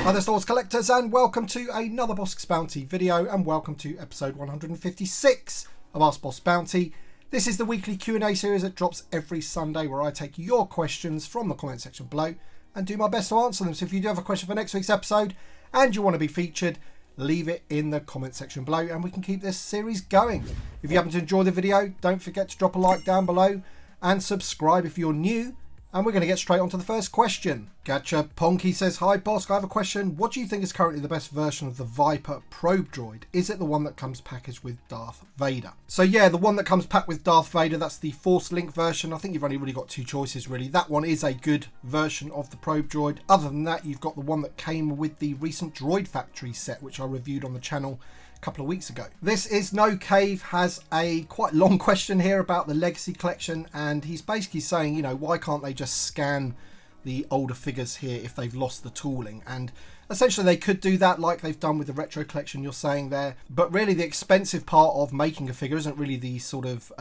Hi there, Star Wars collectors, and welcome to another Bossk Bounty video, and welcome to episode 156 of Ask Boss Bounty. This is the weekly Q&A series that drops every Sunday, where I take your questions from the comment section below and do my best to answer them. So if you do have a question for next week's episode and you want to be featured, leave it in the comment section below and we can keep this series going. If you happen to enjoy the video, don't forget to drop a like down below and subscribe if you're new. And we're going to get straight on to the first question. Gacha Ponky says, "Hi Bossk, I have a question. What do you think is currently the best version of the Viper Probe Droid? Is it the one that comes packaged with Darth Vader?" So yeah, the one that comes packed with Darth Vader, that's the Force Link version. I think you've only really got two choices really. That one is a good version of the Probe Droid. Other than that, you've got the one that came with the recent Droid Factory set, which I reviewed on the channel a couple of weeks ago. This is No Cave has a quite long question here about the Legacy Collection, and he's basically saying, you know, why can't they just scan the older figures here if they've lost the tooling? And essentially they could do that like they've done with the Retro Collection, you're saying there, but really the expensive part of making a figure isn't really the sort of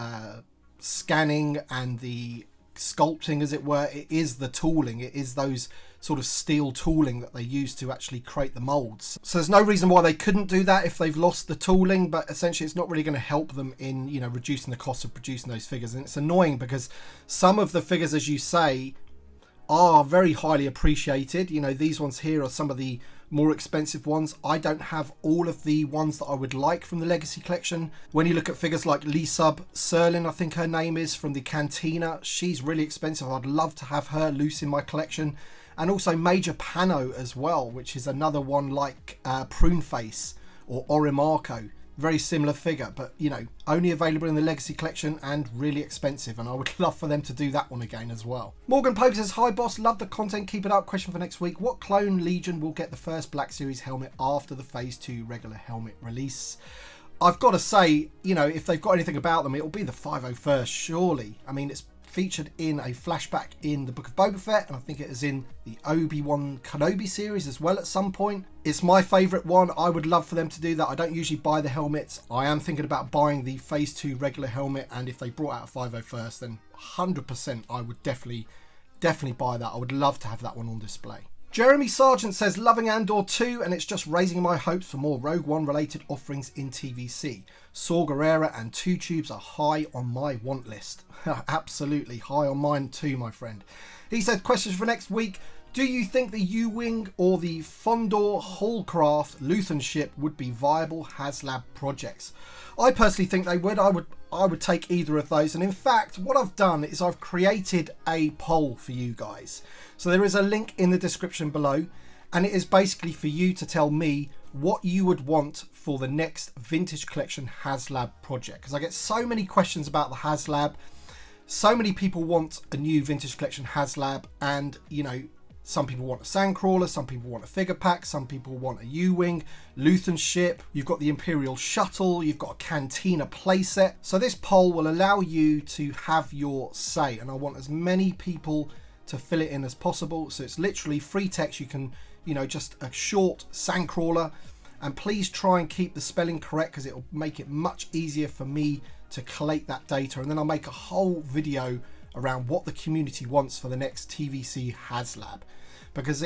scanning and the sculpting, as it were. It is the tooling. It is those sort of steel tooling that they use to actually create the molds. So there's no reason why they couldn't do that if they've lost the tooling, but essentially it's not really going to help them in, you know, reducing the cost of producing those figures. And it's annoying because some of the figures, as you say, are very highly appreciated. You know, these ones here are some of the more expensive ones. I don't have all of the ones that I would like from the Legacy Collection. When you look at figures like Lee-Sub Serlin, I think her name is, from the Cantina, she's really expensive. I'd love to have her loose in my collection. And also Major Pano as well, which is another one like Pruneface or Orimarco. Very similar figure, but, you know, only available in the Legacy Collection and really expensive, and I would love for them to do that one again as well. Morgan Pope says, "Hi Boss, love the content, keep it up. Question for next week. What Clone Legion will get the first Black Series helmet after the Phase 2 regular helmet release?" I've got to say, you know, if they've got anything about them, it'll be the 501st, surely. I mean, it's featured in a flashback in the Book of Boba Fett, and I think it is in the Obi-Wan Kenobi series as well at some point. It's my favourite one. I would love for them to do that. I don't usually buy the helmets. I am thinking about buying the Phase 2 regular helmet, and if they brought out a 501st, then 100% I would definitely buy that. I would love to have that one on display. Jeremy Sargent says, "Loving Andor 2, and it's just raising my hopes for more Rogue One related offerings in TVC. Saw Gerrera and Two Tubes are high on my want list." Absolutely high on mine too, my friend. He said, "Questions for next week. Do you think the U-Wing or the Fondor Hallcraft Luthen ship would be viable HasLab projects?" I personally think they would. I would take either of those. And in fact, what I've done is I've created a poll for you guys. So there is a link in the description below, and it is basically for you to tell me what you would want for the next Vintage Collection HasLab project. Because I get so many questions about the HasLab. So many people want a new Vintage Collection HasLab, and, you know, some people want a Sandcrawler, some people want a figure pack, some people want a U-Wing, Luthen ship, you've got the Imperial Shuttle, you've got a Cantina playset. So this poll will allow you to have your say, and I want as many people to fill it in as possible. So it's literally free text. You can, you know, just a short Sandcrawler, and please try and keep the spelling correct because it will make it much easier for me to collate that data, and then I'll make a whole video around what the community wants for the next TVC HasLab, because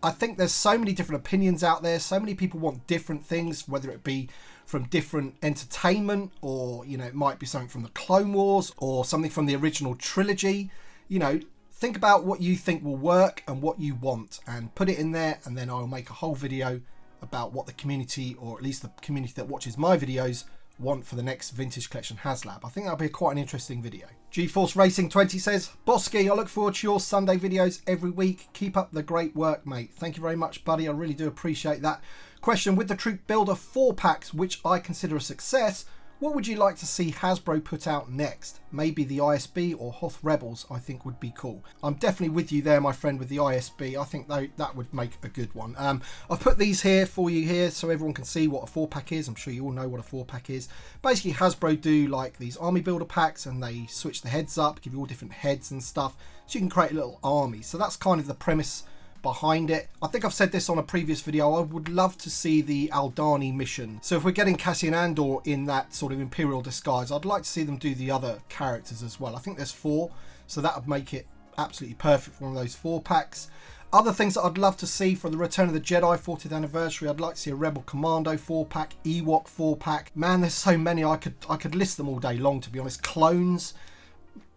I think there's so many different opinions out there. So many people want different things, whether it be from different entertainment, or, you know, it might be something from the Clone Wars or something from the original trilogy. You know, think about what you think will work and what you want and put it in there, and then I'll make a whole video about what the community, or at least the community that watches my videos, want for the next Vintage Collection HasLab. I think that'll be quite an interesting video. GeForce Racing 20 says, "Bosky, I look forward to your Sunday videos every week. Keep up the great work, mate." Thank you very much, buddy. I really do appreciate that. Question: with the Troop Builder 4 packs, which I consider a success, what would you like to see Hasbro put out next? Maybe the ISB or Hoth Rebels, I think would be cool. I'm definitely with you there, my friend, with the ISB. I think that would make a good one. I've put these here for you here so everyone can see what a 4-pack is. I'm sure you all know what a 4-pack is. Basically, Hasbro do like these army builder packs, and they switch the heads up, give you all different heads and stuff, so you can create a little army. So that's kind of the premise behind it. I think I've said this on a previous video. I would love to see the Aldani mission. So if we're getting Cassian Andor in that sort of Imperial disguise, I'd like to see them do the other characters as well. I think there's 4, so that would make it absolutely perfect for one of those 4-packs. Other things that I'd love to see for the Return of the Jedi 40th anniversary, I'd like to see a Rebel Commando 4-pack, Ewok 4-pack. Man, there's so many, I could list them all day long, to be honest. Clones,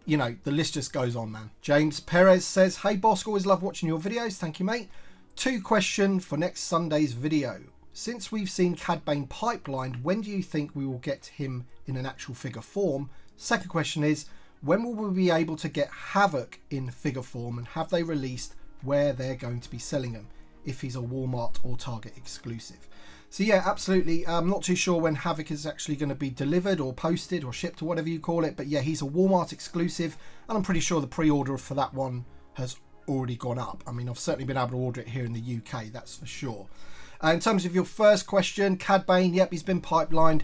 you know, the list just goes on, man. James Perez says, hey Bossk, always love watching your videos. Thank you, mate. 2 questions for next Sunday's video. Since we've seen Cad Bane pipelined, when do you think we will get him in an actual figure form? Second question is, when will we be able to get Havoc in figure form, and have they released where they're going to be selling them, if he's a Walmart or Target exclusive? So yeah, absolutely. I'm not too sure when Havoc is actually going to be delivered or posted or shipped or whatever you call it, but yeah, he's a Walmart exclusive, and I'm pretty sure the pre-order for that one has already gone up. I mean, I've certainly been able to order it here in the UK, that's for sure. In terms of your first question, Cad Bane, yep, he's been pipelined.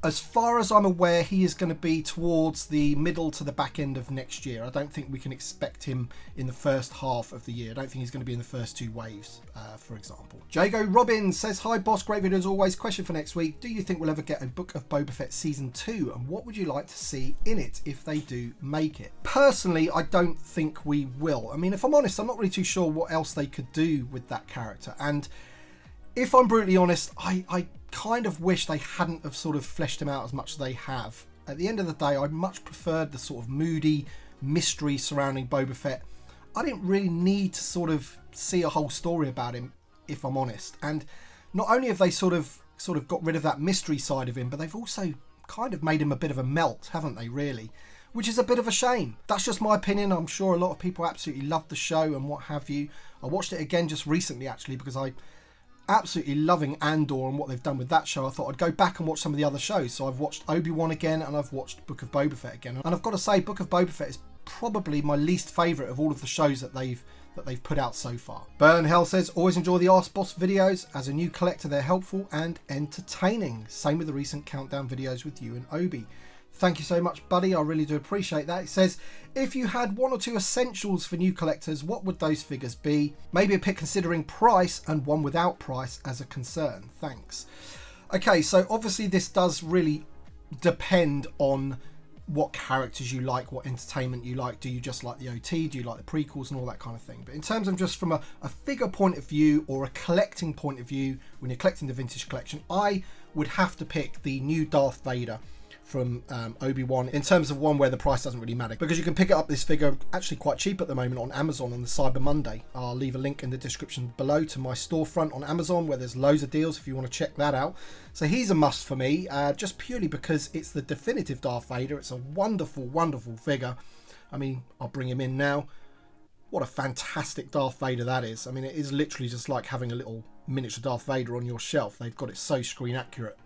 As far as I'm aware, he is going to be towards the middle to the back end of next year. I don't think we can expect him in the first half of the year. I don't think he's going to be in the first 2 waves, for example. Jago Robbins says, hi Bossk, great video as always. Question for next week. Do you think we'll ever get a Book of Boba Fett Season 2? And what would you like to see in it if they do make it? Personally, I don't think we will. I mean, if I'm honest, I'm not really too sure what else they could do with that character. And if I'm brutally honest, I kind of wish they hadn't have sort of fleshed him out as much as they have. At the end of the day, I much preferred the sort of moody mystery surrounding Boba Fett. I didn't really need to sort of see a whole story about him, if I'm honest. And not only have they sort of got rid of that mystery side of him, but they've also kind of made him a bit of a melt, haven't they, really? Which is a bit of a shame. That's just my opinion. I'm sure a lot of people absolutely love the show and what have you. I watched it again just recently, actually, because I absolutely loving Andor and what they've done with that show. I thought I'd go back and watch some of the other shows. So I've watched Obi-Wan again, and I've watched Book of Boba Fett again. And I've got to say, Book of Boba Fett is probably my least favourite of all of the shows that they've put out so far. Burn Hell says, always enjoy the Ask Boss videos. As a new collector, they're helpful and entertaining. Same with the recent countdown videos with you and Obi. Thank you so much, buddy. I really do appreciate that. It says, if you had 1 or 2 essentials for new collectors, what would those figures be? Maybe a pick considering price and one without price as a concern. Thanks. Okay, so obviously this does really depend on what characters you like, what entertainment you like. Do you just like the OT? Do you like the prequels and all that kind of thing? But in terms of just from a figure point of view or a collecting point of view, when you're collecting the vintage collection, I would have to pick the new Darth Vader from Obi-Wan, in terms of one where the price doesn't really matter, because you can pick up this figure actually quite cheap at the moment on Amazon on the Cyber Monday. I'll leave a link in the description below to my storefront on Amazon where there's loads of deals if you want to check that out. So he's a must for me, just purely because it's the definitive Darth Vader. It's a wonderful, wonderful figure. I mean, I'll bring him in now. What a fantastic Darth Vader that is. I mean, it is literally just like having a little miniature Darth Vader on your shelf. They've got it so screen accurate.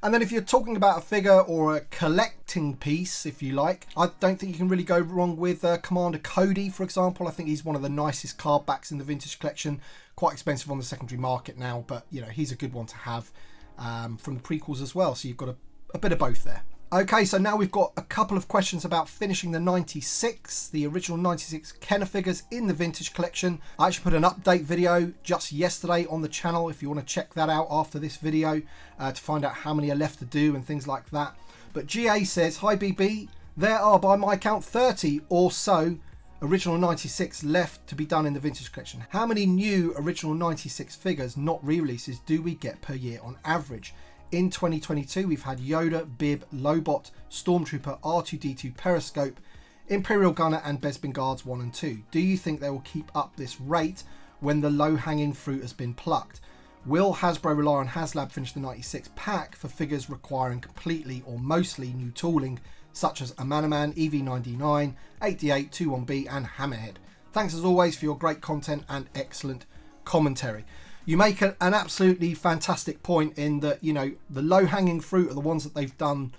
And then if you're talking about a figure or a collecting piece, if you like, I don't think you can really go wrong with Commander Cody, for example. I think he's one of the nicest card backs in the vintage collection. Quite expensive on the secondary market now, but you know, he's a good one to have from the prequels as well. So you've got a bit of both there. Okay, so now we've got a couple of questions about finishing the 96, the original 96 Kenner figures in the vintage collection. I actually put an update video just yesterday on the channel if you want to check that out after this video to find out how many are left to do and things like that. But GA says, hi BB, there are by my count 30 or so original 96 left to be done in the vintage collection. How many new original 96 figures, not re-releases, do we get per year on average? In 2022, we've had Yoda, Bib, Lobot, Stormtrooper, R2-D2, Periscope, Imperial Gunner and Bespin Guards 1 and 2. Do you think they will keep up this rate when the low-hanging fruit has been plucked? Will Hasbro rely on HasLab finish the 96 pack for figures requiring completely or mostly new tooling, such as a Manaman, EV99, 8D8, 21B and Hammerhead? Thanks as always for your great content and excellent commentary. You make an absolutely fantastic point in that, you know, the low-hanging fruit are the ones that they've done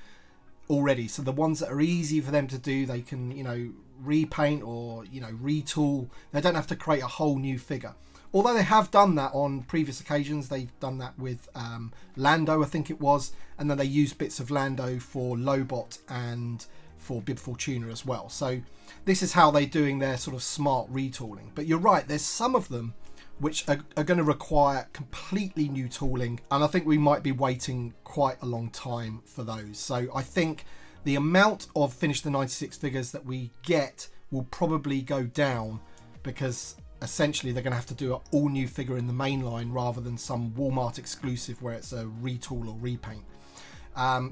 already. So the ones that are easy for them to do, they can, you know, repaint or, you know, retool. They don't have to create a whole new figure. Although they have done that on previous occasions. They've done that with Lando, I think it was. And then they used bits of Lando for Lobot and for Bib Fortuna as well. So this is how they're doing their sort of smart retooling. But you're right, there's some of them which are going to require completely new tooling, and I think we might be waiting quite a long time for those. So I think the amount of Finish the 96 figures that we get will probably go down, because essentially they're going to have to do an all new figure in the main line rather than some Walmart exclusive where it's a retool or repaint.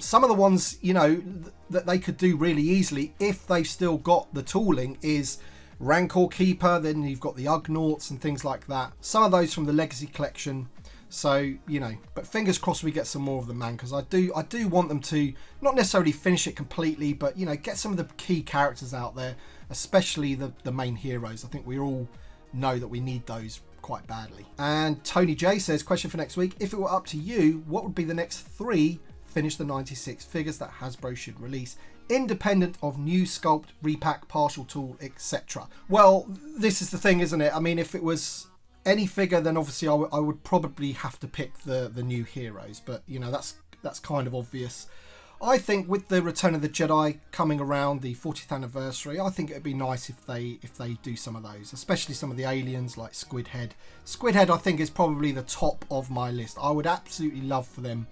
Some of the ones, you know, that they could do really easily if they've still got the tooling is Rancor Keeper, then you've got the Ugnaughts and things like that. Some of those from the Legacy Collection. So, you know, but fingers crossed we get some more of them, man, because I do want them to not necessarily finish it completely, but, you know, get some of the key characters out there, especially the main heroes. I think we all know that we need those quite badly. And Tony J says, question for next week, if it were up to you, what would be the next 3 Finish the 96 figures that Hasbro should release, independent of new sculpt, repack, partial tool, etc.? Well, this is the thing, isn't it? I mean, if it was any figure, then obviously I would probably have to pick the new heroes, but you know, that's kind of obvious. I think with the Return of the Jedi coming around, the 40th anniversary, I think it'd be nice if they do some of those, especially some of the aliens like Squid Head. Squid Head, I think, is probably the top of my list. I would absolutely love for them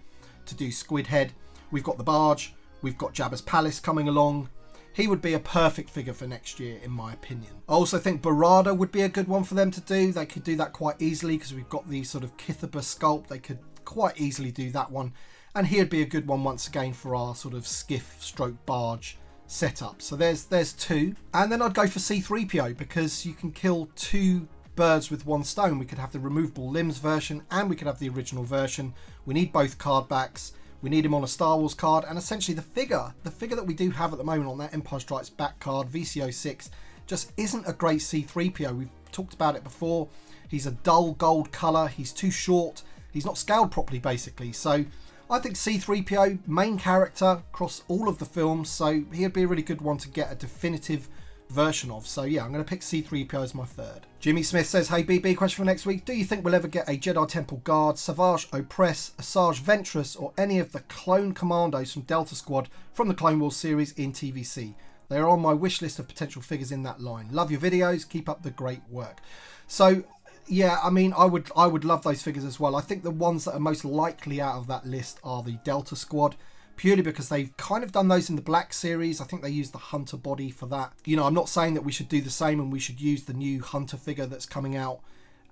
to do Squid Head. We've got the barge, we've got Jabba's palace coming along. He would be a perfect figure for next year, in my opinion. I also think Barada would be a good one for them to do. They could do that quite easily because we've got the sort of Kithaba sculpt. They could quite easily do that one. And he'd be a good one once again for our sort of skiff stroke barge setup. So there's 2. And then I'd go for C-3PO, because you can kill 2 birds with one stone. We could have the removable limbs version and we could have the original version. We need both card backs. We need him on a Star Wars card, and essentially the figure that we do have at the moment on that Empire Strikes Back card, VC06, just isn't a great C-3PO. We've talked about it before. He's a dull gold colour. He's too short. He's not scaled properly, basically. So I think C-3PO, main character across all of the films, so he'd be a really good one to get a definitive version of. So yeah, I'm going to pick C-3PO as my 3rd. Jimmy Smith says, hey BB, question for next week. Do you think we'll ever get a Jedi Temple Guard, Savage Opress, Asajj Ventress, or any of the clone commandos from Delta Squad from the Clone Wars series in TVC? They are on my wish list of potential figures in that line. Love your videos. Keep up the great work. So yeah, I mean, I would love those figures as well. I think the ones that are most likely out of that list are the Delta Squad, purely because they've kind of done those in the Black series. I think they used the Hunter body for that. You know, I'm not saying that we should do the same and we should use the new Hunter figure that's coming out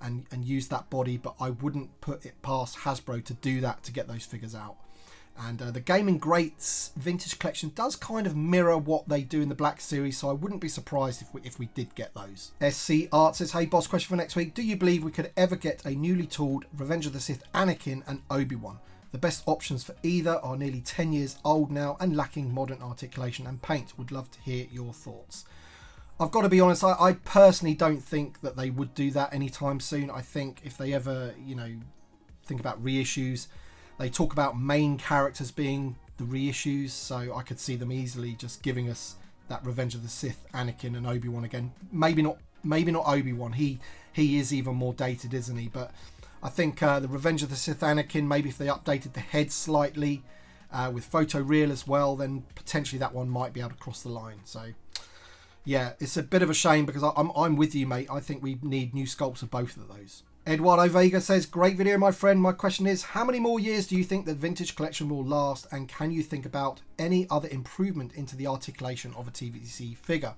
and use that body, but I wouldn't put it past Hasbro to do that to get those figures out. And the Gaming Greats Vintage Collection does kind of mirror what they do in the Black series, so I wouldn't be surprised if we did get those. SC Art says, hey boss, question for next week. Do you believe we could ever get a newly tooled Revenge of the Sith Anakin and Obi-Wan? The best options for either are nearly 10 years old now and lacking modern articulation and paint. Would love to hear your thoughts. I've got to be honest, I personally don't think that they would do that anytime soon. I think if they ever, you know, think about reissues, they talk about main characters being the reissues, so I could see them easily just giving us that Revenge of the Sith Anakin and Obi-Wan again. Maybe not Obi-Wan. He is even more dated, isn't he? But I think the Revenge of the Sith Anakin, maybe if they updated the head slightly with photoreal as well, then potentially that one might be able to cross the line. So yeah, it's a bit of a shame, because I'm with you, mate. I think we need new sculpts of both of those. Eduardo Vega says, great video, my friend. My question is, how many more years do you think the Vintage Collection will last, and can you think about any other improvement into the articulation of a TVC figure?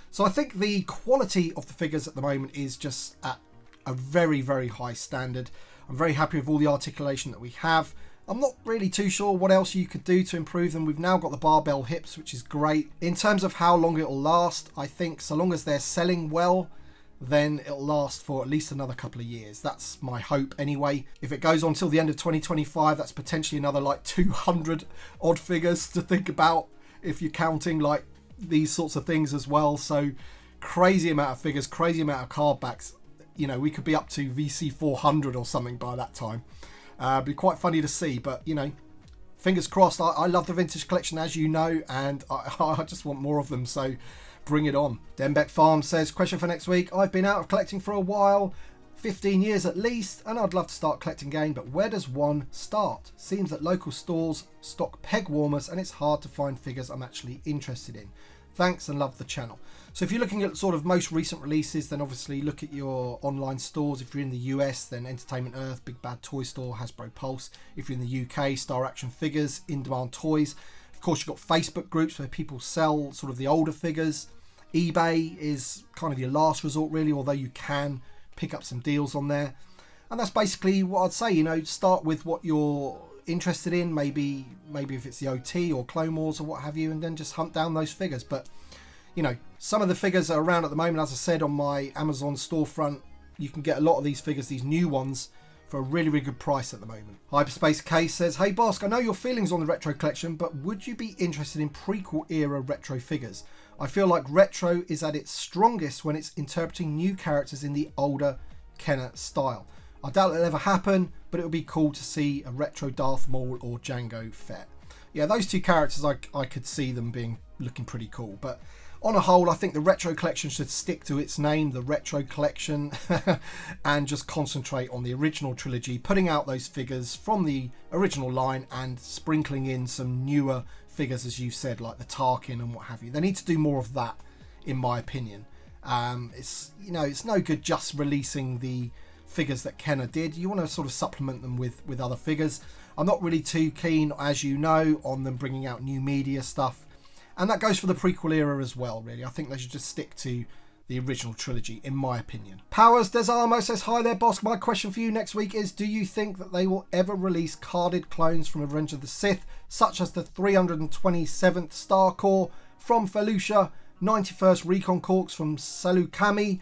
So I think the quality of the figures at the moment is just at a very, very high standard. I'm very happy with all the articulation that we have. I'm not really too sure what else you could do to improve them. We've now got the barbell hips, which is great. In terms of how long it'll last, I think so long as they're selling well, then it'll last for at least another couple of years. That's my hope anyway. If it goes on till the end of 2025, that's potentially another like 200 odd figures to think about if you're counting like these sorts of things as well. So crazy amount of figures, crazy amount of card backs. You know, we could be up to VC 400 or something by that time. It'd be quite funny to see, but you know, fingers crossed. I love the Vintage Collection, as you know, and I just want more of them, so bring it on. Denbeck Farm says, question for next week. I've been out of collecting for a while, 15 years at least, and I'd love to start collecting again, but where does one start? Seems that local stores stock peg warmers and it's hard to find figures I'm actually interested in. Thanks and love the channel. So if you're looking at sort of most recent releases, then obviously look at your online stores. If you're in the US, then Entertainment Earth, Big Bad Toy Store, Hasbro Pulse. If you're in the UK, Star Action Figures, In Demand Toys. Of course, you've got Facebook groups where people sell sort of the older figures. eBay is kind of your last resort really, although you can pick up some deals on there. And that's basically what I'd say. You know, start with what you're interested in, maybe if it's the OT or Clone Wars or what have you, and then just hunt down those figures. But you know, some of the figures that are around at the moment, as I said, on my Amazon storefront, you can get a lot of these figures, these new ones, for a really, really good price at the moment. Hyperspace Case says, hey Bossk, I know your feelings on the retro collection, but would you be interested in prequel era retro figures? I feel like retro is at its strongest when it's interpreting new characters in the older Kenner style. I doubt it'll ever happen, but it would be cool to see a retro Darth Maul or Jago Fett. Yeah, those two characters, I could see them looking pretty cool. But on a whole, I think the retro collection should stick to its name, the retro collection, and just concentrate on the original trilogy, putting out those figures from the original line and sprinkling in some newer figures, as you've said, like the Tarkin and what have you. They need to do more of that, in my opinion. It's no good just releasing the figures that Kenner did. You want to sort of supplement them with other figures. I'm not really too keen, as you know, on them bringing out new media stuff, and that goes for the prequel era as well, really. I think they should just stick to the original trilogy, in my opinion. Powers Desarmo says, hi there Bossk, my question for you next week is, do you think that they will ever release carded clones from Revenge of the Sith, such as the 327th Star Corps from Felucia, 91st Recon Corps from Salukami,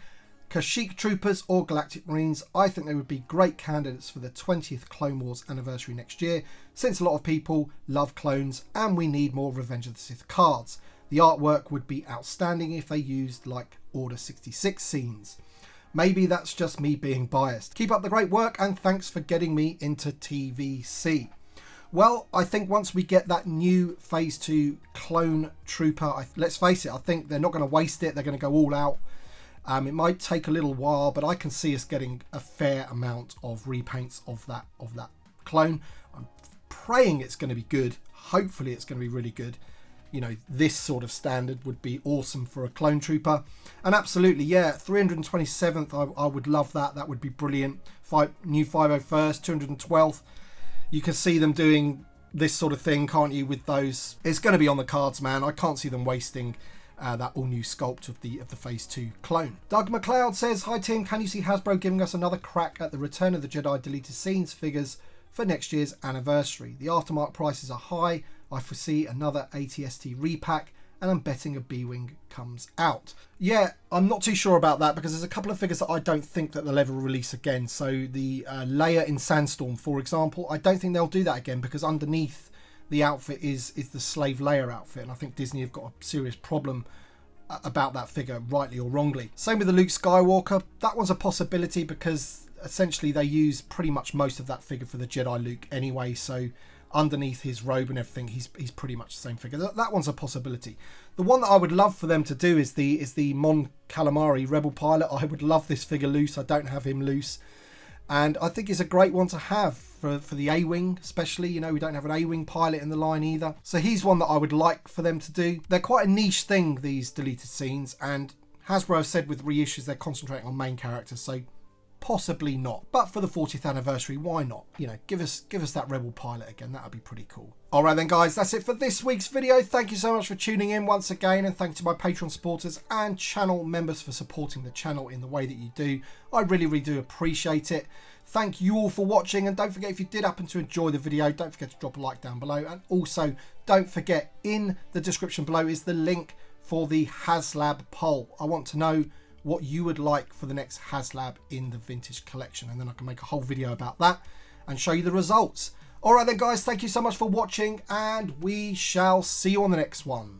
Kashyyyk Troopers or Galactic Marines? I think they would be great candidates for the 20th Clone Wars anniversary next year, since a lot of people love clones and we need more Revenge of the Sith cards. The artwork would be outstanding if they used like Order 66 scenes. Maybe that's just me being biased. Keep up the great work and thanks for getting me into TVC. Well, I think once we get that new Phase 2 Clone Trooper, let's face it, I think they're not going to waste it. They're going to go all out. It might take a little while, but I can see us getting a fair amount of repaints of that clone. I'm praying it's going to be good. Hopefully it's going to be really good. You know, this sort of standard would be awesome for a clone trooper. And absolutely, yeah, 327th, I would love that. That would be brilliant. New 501st, 212th. You can see them doing this sort of thing, can't you, with those? It's going to be on the cards, man. I can't see them wasting that all-new sculpt of the Phase 2 clone. Doug McLeod says, hi Tim, can you see Hasbro giving us another crack at the Return of the Jedi deleted scenes figures for next year's anniversary? The aftermarket prices are high. I foresee another ATST repack, and I'm betting a B-Wing comes out. Yeah, I'm not too sure about that because there's a couple of figures that I don't think that they'll ever release again. So the Leia in Sandstorm, for example, I don't think they'll do that again because underneath the outfit is the Slave Leia outfit, and I think Disney have got a serious problem about that figure, rightly or wrongly. Same with the Luke Skywalker. That one's a possibility because essentially they use pretty much most of that figure for the Jedi Luke anyway, so underneath his robe and everything, he's pretty much the same figure. That one's a possibility. The one that I would love for them to do is the Mon Calamari Rebel pilot. I would love this figure loose. I don't have him loose. And I think it's a great one to have for the A-Wing, especially. You know, we don't have an A-Wing pilot in the line either. So he's one that I would like for them to do. They're quite a niche thing, these deleted scenes. And Hasbro have said with reissues, they're concentrating on main characters. So possibly not. But for the 40th anniversary, why not? You know, give us that Rebel pilot again. That would be pretty cool. All right then, guys, that's it for this week's video. Thank you so much for tuning in once again, and thanks to my Patreon supporters and channel members for supporting the channel in the way that you do. I really, really do appreciate it. Thank you all for watching, and don't forget, if you did happen to enjoy the video, don't forget to drop a like down below, and also don't forget, in the description below is the link for the HasLab poll. I want to know what you would like for the next HasLab in the Vintage Collection, and then I can make a whole video about that and show you the results. All right then, guys, thank you so much for watching, and we shall see you on the next one.